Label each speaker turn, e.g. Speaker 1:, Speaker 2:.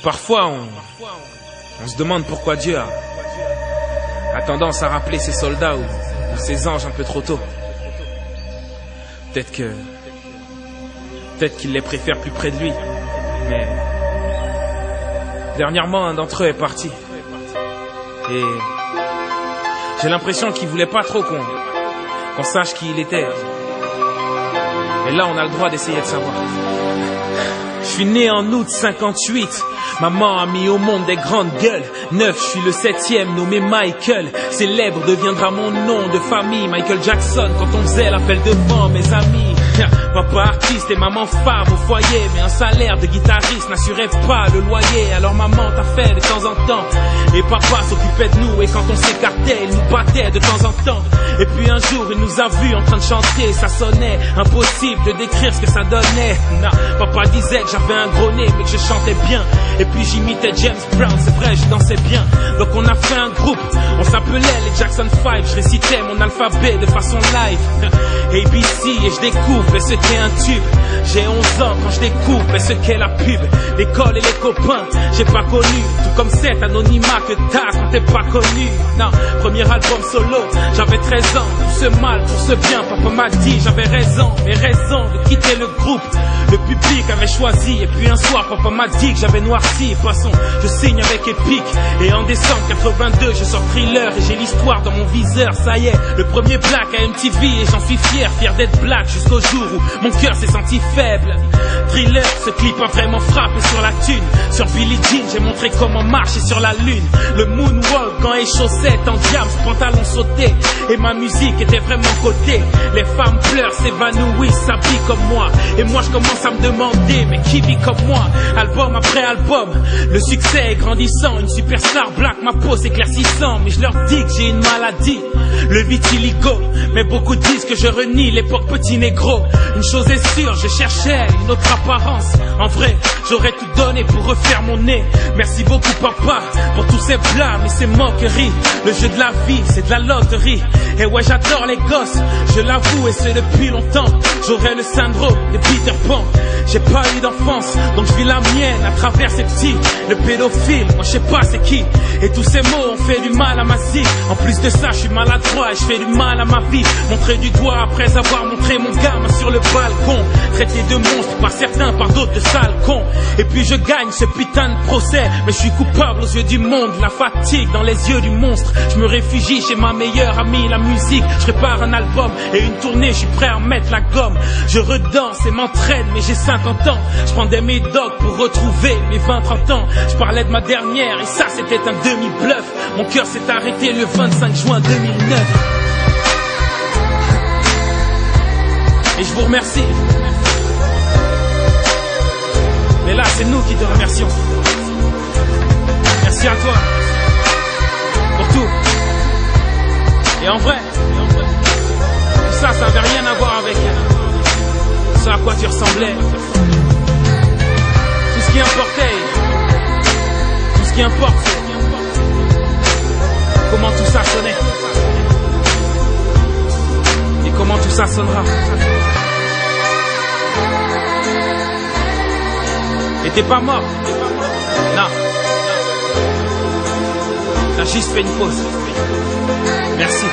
Speaker 1: Parfois, on se demande pourquoi Dieu a tendance à rappeler ses soldats ou ses anges un peu trop tôt. Peut-être qu'il les préfère plus près de lui. Mais dernièrement, un d'entre eux est parti. Et j'ai l'impression qu'il voulait pas trop qu'on sache qui il était. Et là, on a le droit d'essayer de savoir. Je suis né en août 58. Maman a mis au monde des grandes gueules. 9, je suis le 7e, nommé Michael. Célèbre deviendra mon nom de famille. Michael Jackson, quand on faisait l'appel devant mes amis. Papa artiste et maman femme au foyer, mais un salaire de guitariste n'assurait pas le loyer. Alors maman t'a fait de temps en temps, et papa s'occupait de nous. Et quand on s'écartait, il nous battait de temps en temps. Et puis un jour il nous a vus en train de chanter. Ça sonnait impossible de décrire ce que ça donnait. Non, papa disait que j'avais un gros nez, mais que je chantais bien. Et puis j'imitais James Brown, c'est vrai, je dansais bien. Donc on a fait un groupe, on s'appelait les Jackson 5. Je récitais mon alphabet de façon live, ABC, et je découvre ce qu'est un tube. J'ai 11 ans quand je découvre ce qu'est la pub. L'école et les copains, j'ai pas connu. Tout comme cet anonymat que t'as quand t'es pas connu. Non, premier album solo, j'avais 13 ans. Tout ce mal pour ce bien, papa m'a dit j'avais raison. Mais raison de quitter le groupe, le public avait choisi. Et puis un soir, papa m'a dit que j'avais noirci. Passons, je signe avec Epic. Et en décembre 82, je sors Thriller. Et j'ai l'histoire dans mon viseur, ça y est. Le premier black à MTV et j'en suis fier d'être black. Jusqu'au jour où mon cœur s'est senti faible. Thriller, ce clip a vraiment frappé sur la thune. Sur Billie Jean, j'ai montré comment marcher sur la lune. Le moonwalk, gants et chaussettes en diams, pantalon sauté. Et ma musique était vraiment cotée. Les femmes pleurent, s'évanouissent, s'habillent comme moi. Et moi je commence à me demander, mais qui vit comme moi? Album après album, le succès est grandissant. Une superstar black, ma peau s'éclaircissant. Mais je leur dis que j'ai une maladie, le vitiligo. Mais beaucoup disent que je renie l'époque petit négro. Une chose est sûre, je cherchais une autre apparence. En vrai, j'aurais tout donné pour refaire mon nez. Merci beaucoup papa pour tous ces blâmes et ces moqueries. Le jeu de la vie, c'est de la loterie. Et ouais, j'adore les gosses, je l'avoue et c'est depuis longtemps. J'aurais le syndrome de Peter Pan. J'ai pas eu d'enfance, donc je vis la mienne à travers ces petits. Le pédophile, moi je sais pas c'est qui. Et tous ces mots ont fait du mal à ma zik. En plus de ça, je suis maladroit et je fais du mal à ma vie. Montrer du doigt après avoir montré mon gamin sur le balcon. Traité de monstre par certains, par d'autres de sales cons. Et puis je gagne ce putain de procès. Mais je suis coupable aux yeux du monde, la fatigue dans les yeux du monstre. Je me réfugie chez ma meilleure amie, la musique. Je prépare un album et une tournée, je suis prêt à remettre la gomme. Je redanse et m'entraîne, mais j'ai 50 ans. Je prends des médocs pour retrouver mes 20-30 ans. Je parlais de ma dernière et ça c'était un demi-bluff. Mon cœur s'est arrêté le 25 juin 2009. Et je vous remercie. Mais là c'est nous qui te remercions. Merci à toi pour tout. Et en vrai, ça avait rien à voir avec ce à quoi tu ressemblais. Tout ce qui importait, tout ce qui importe, c'est comment tout ça sonnait. Et comment tout ça sonnera. Et t'es pas mort. Non. T'as juste fait une pause. Merci.